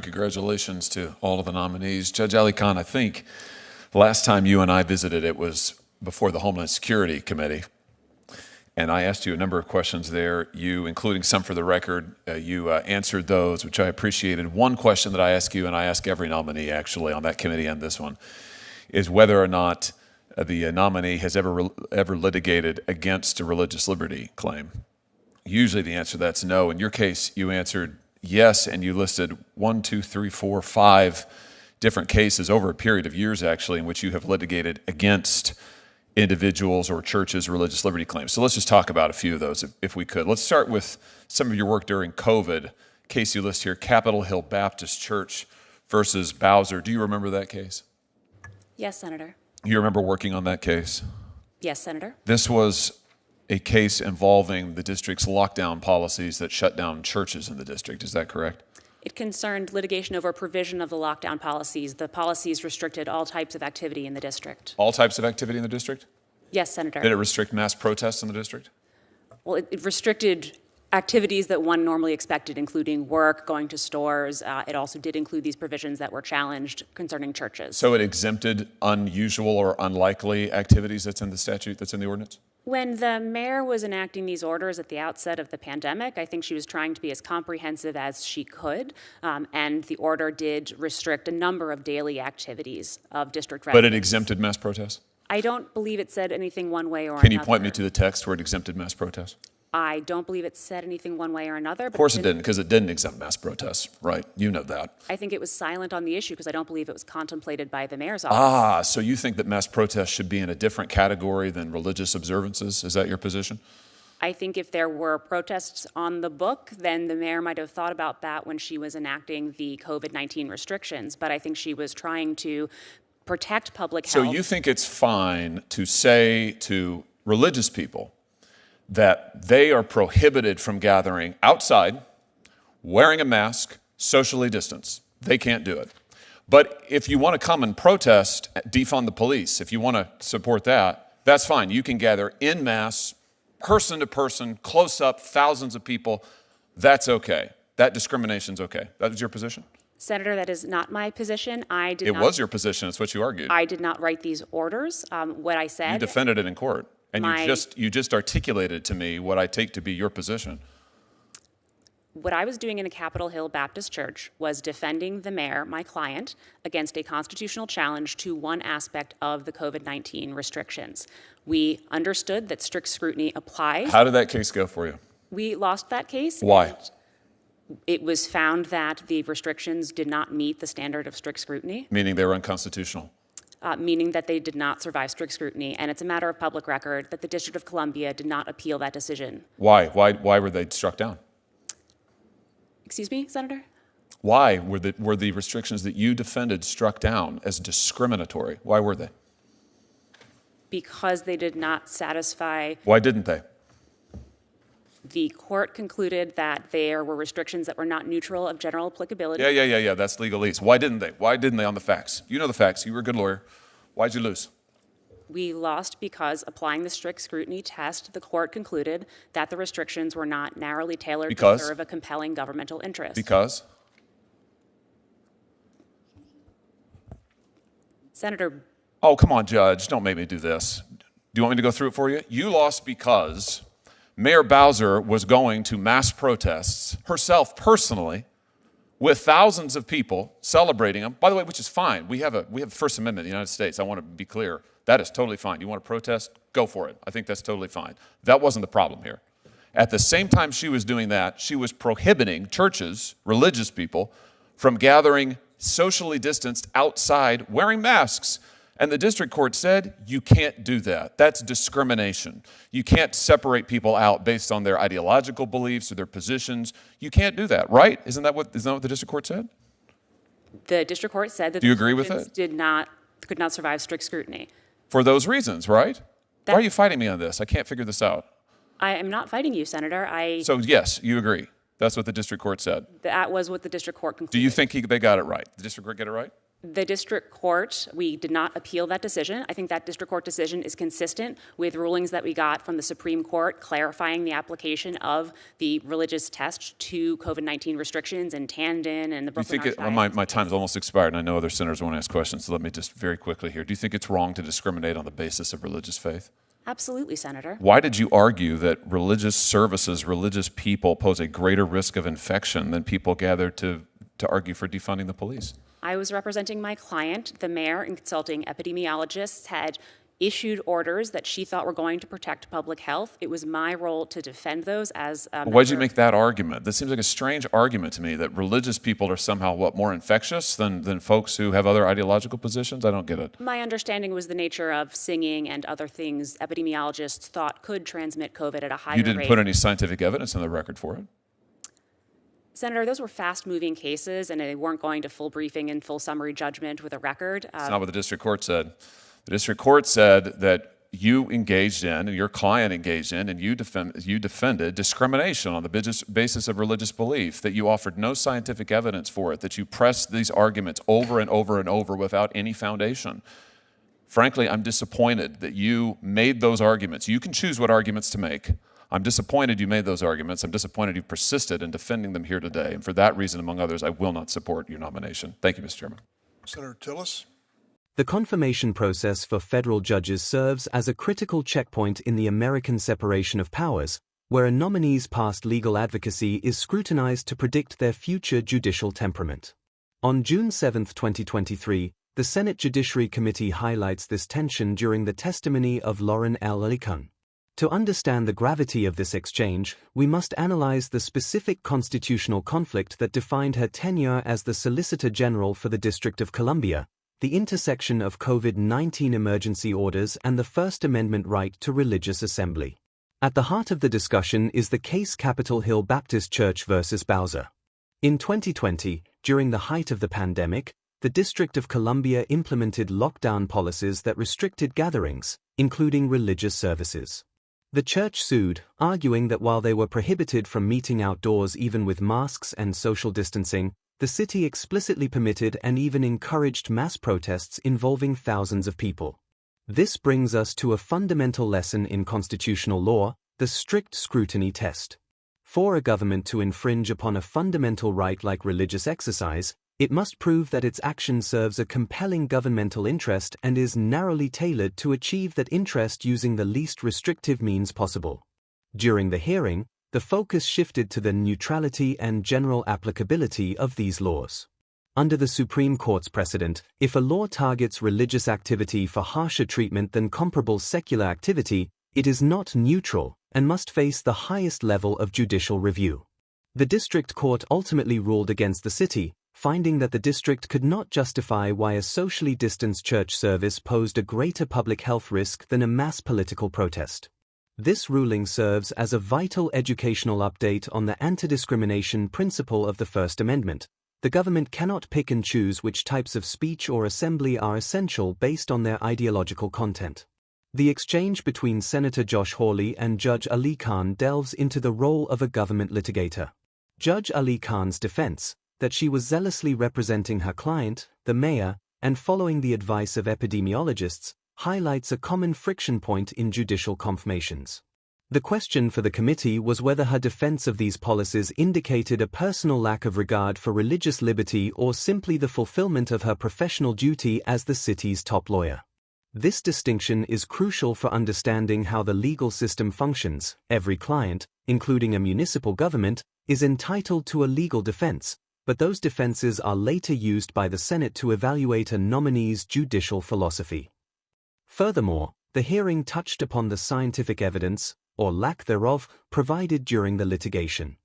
Congratulations to all of the nominees. Judge AliKhan, I think last time you and I visited, it was before the Homeland Security Committee. And I asked you a number of questions there, you, including some for the record, you answered those, which I appreciated. One question that I ask you, and I ask every nominee actually on that committee and this one, is whether or not the nominee has ever litigated against a religious liberty claim. Usually the answer to that's no. In your case, you answered yes, and you listed 5 different cases over a period of years, actually, in which you have litigated against individuals or churches' religious liberty claims. So let's just talk about a few of those, if we could. Let's start with some of your work during COVID. Case you list here, Capitol Hill Baptist Church versus Bowser. Do you remember that case? Yes, Senator. You remember working on that case? Yes, Senator. This was a case involving the district's lockdown policies that shut down churches in the district. Is that correct? It concerned litigation over provision of the lockdown policies. The policies restricted all types of activity in the district. All types of activity in the district? Yes, Senator. Did it restrict mass protests in the district? Well, it restricted activities that one normally expected, including work, going to stores. It also did include these provisions that were challenged concerning churches. So it exempted unusual or unlikely activities that's in the statute, that's in the ordinance? When the mayor was enacting these orders at the outset of the pandemic, I think she was trying to be as comprehensive as she could, and the order did restrict a number of daily activities of district residents. But it exempted mass protests? I don't believe it said anything one way or another. Can you point me to the text where it exempted mass protests? I don't believe it said anything one way or another. Of course it didn't, because it didn't exempt mass protests, right? You know that. I think it was silent on the issue because I don't believe it was contemplated by the mayor's office. Ah, so you think that mass protests should be in a different category than religious observances? Is that your position? I think if there were protests on the book, then the mayor might have thought about that when she was enacting the COVID-19 restrictions. But I think she was trying to protect public health. So you think it's fine to say to religious people that they are prohibited from gathering outside, wearing a mask, socially distanced. They can't do it. But if you want to come and protest, defund the police, if you want to support that, that's fine. You can gather en masse, person to person, close up, thousands of people. That's okay. That discrimination's okay. That is your position? Senator, that is not my position. It was your position. It's what you argued. I did not write these orders. What I said. You defended it in court. And you just articulated to me what I take to be your position. What I was doing in the Capitol Hill Baptist Church was defending the mayor, my client, against a constitutional challenge to one aspect of the COVID-19 restrictions. We understood that strict scrutiny applies. How did that case go for you? We lost that case. Why? It was found that the restrictions did not meet the standard of strict scrutiny. Meaning they were unconstitutional. Meaning that they did not survive strict scrutiny, and it's a matter of public record that the District of Columbia did not appeal that decision. Why? Why were they struck down? Excuse me, Senator? Why were the restrictions that you defended struck down as discriminatory? Why were they? Because they did not satisfy. Why didn't they? The court concluded that there were restrictions that were not neutral of general applicability. Yeah. That's legalese. Why didn't they? Why didn't they on the facts? You know the facts. You were a good lawyer. Why'd you lose? We lost because applying the strict scrutiny test, the court concluded that the restrictions were not narrowly tailored to serve a compelling governmental interest. Because? Senator. Oh, come on, Judge. Don't make me do this. Do you want me to go through it for you? You lost because Mayor Bowser was going to mass protests herself personally with thousands of people celebrating them. By the way, which is fine. We have the First Amendment in the United States. I want to be clear. That is totally fine. You want to protest? Go for it. I think that's totally fine. That wasn't the problem here. At the same time she was doing that, she was prohibiting churches, religious people, from gathering socially distanced outside wearing masks. And the district court said, you can't do that. That's discrimination. You can't separate people out based on their ideological beliefs or their positions. You can't do that, right? Isn't that what the district court said? The district court said that do you agree with it? Could not survive strict scrutiny. For those reasons, right? Why are you fighting me on this? I can't figure this out. I am not fighting you, Senator. So yes, you agree. That's what the district court said. That was what the district court concluded. Do you think they got it right? The district court get it right? The district court, we did not appeal that decision. I think that district court decision is consistent with rulings that we got from the Supreme Court clarifying the application of the religious test to COVID-19 restrictions in Tandon and the Brooklyn Archdiocese. My time's almost expired, and I know other senators want to ask questions, so let me just very quickly here. Do you think it's wrong to discriminate on the basis of religious faith? Absolutely, Senator. Why did you argue that religious services, religious people pose a greater risk of infection than people gathered to argue for defunding the police? I was representing my client. The mayor and consulting epidemiologists had issued orders that she thought were going to protect public health. It was my role to defend those as a Why did you make that argument? That seems like a strange argument to me, that religious people are somehow, more infectious than folks who have other ideological positions? I don't get it. My understanding was the nature of singing and other things epidemiologists thought could transmit COVID at a higher rate. You didn't put any scientific evidence on the record for it? Senator, those were fast-moving cases, and they weren't going to full briefing and full summary judgment with a record. That's not what the district court said. The district court said that you engaged in, and your client engaged in, and you defended discrimination on the basis of religious belief, that you offered no scientific evidence for it, that you pressed these arguments over and over and over without any foundation. Frankly, I'm disappointed that you made those arguments. You can choose what arguments to make. I'm disappointed you made those arguments. I'm disappointed you persisted in defending them here today. And for that reason, among others, I will not support your nomination. Thank you, Mr. Chairman. Senator Tillis. The confirmation process for federal judges serves as a critical checkpoint in the American separation of powers, where a nominee's past legal advocacy is scrutinized to predict their future judicial temperament. On June 7, 2023, the Senate Judiciary Committee highlights this tension during the testimony of Loren L. AliKhan. To understand the gravity of this exchange, we must analyze the specific constitutional conflict that defined her tenure as the Solicitor General for the District of Columbia, the intersection of COVID-19 emergency orders and the First Amendment right to religious assembly. At the heart of the discussion is the case Capitol Hill Baptist Church versus Bowser. In 2020, during the height of the pandemic, the District of Columbia implemented lockdown policies that restricted gatherings, including religious services. The church sued, arguing that while they were prohibited from meeting outdoors even with masks and social distancing, the city explicitly permitted and even encouraged mass protests involving thousands of people. This brings us to a fundamental lesson in constitutional law, the strict scrutiny test. For a government to infringe upon a fundamental right like religious exercise, it must prove that its action serves a compelling governmental interest and is narrowly tailored to achieve that interest using the least restrictive means possible. During the hearing, the focus shifted to the neutrality and general applicability of these laws. Under the Supreme Court's precedent, if a law targets religious activity for harsher treatment than comparable secular activity, it is not neutral and must face the highest level of judicial review. The district court ultimately ruled against the city, finding that the district could not justify why a socially distanced church service posed a greater public health risk than a mass political protest. This ruling serves as a vital educational update on the anti-discrimination principle of the First Amendment. The government cannot pick and choose which types of speech or assembly are essential based on their ideological content. The exchange between Senator Josh Hawley and Judge AliKhan delves into the role of a government litigator. Judge AliKhan's defense, that she was zealously representing her client, the mayor, and following the advice of epidemiologists, highlights a common friction point in judicial confirmations. The question for the committee was whether her defense of these policies indicated a personal lack of regard for religious liberty or simply the fulfillment of her professional duty as the city's top lawyer. This distinction is crucial for understanding how the legal system functions. Every client, including a municipal government, is entitled to a legal defense, but those defenses are later used by the Senate to evaluate a nominee's judicial philosophy. Furthermore, the hearing touched upon the scientific evidence, or lack thereof, provided during the litigation.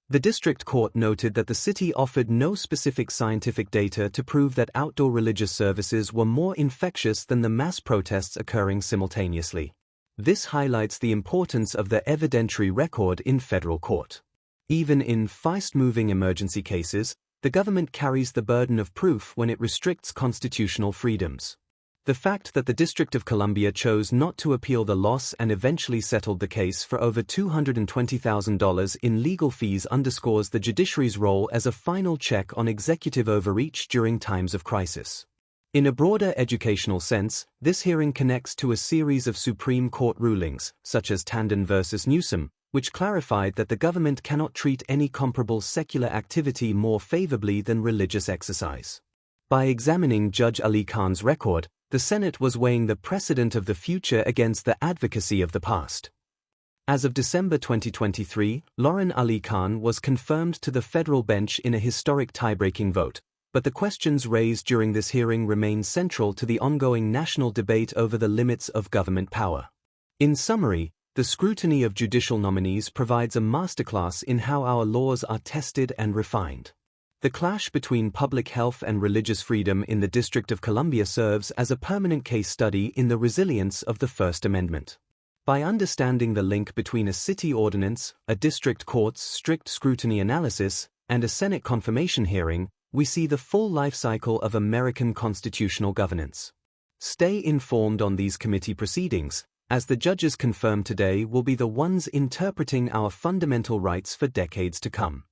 The district court noted that the city offered no specific scientific data to prove that outdoor religious services were more infectious than the mass protests occurring simultaneously. This highlights the importance of the evidentiary record in federal court. Even in fast-moving emergency cases, the government carries the burden of proof when it restricts constitutional freedoms. The fact that the District of Columbia chose not to appeal the loss and eventually settled the case for over $220,000 in legal fees underscores the judiciary's role as a final check on executive overreach during times of crisis. In a broader educational sense, this hearing connects to a series of Supreme Court rulings, such as Tandon v. Newsom, which clarified that the government cannot treat any comparable secular activity more favorably than religious exercise. By examining Judge AliKhan's record, the Senate was weighing the precedent of the future against the advocacy of the past. As of December 2023, Loren L was confirmed to the federal bench in a historic tie-breaking vote, but the questions raised during this hearing remain central to the ongoing national debate over the limits of government power. In summary, the scrutiny of judicial nominees provides a masterclass in how our laws are tested and refined. The clash between public health and religious freedom in the District of Columbia serves as a permanent case study in the resilience of the First Amendment. By understanding the link between a city ordinance, a district court's strict scrutiny analysis, and a Senate confirmation hearing, we see the full life cycle of American constitutional governance. Stay informed on these committee proceedings, as the judges confirmed today will be the ones interpreting our fundamental rights for decades to come.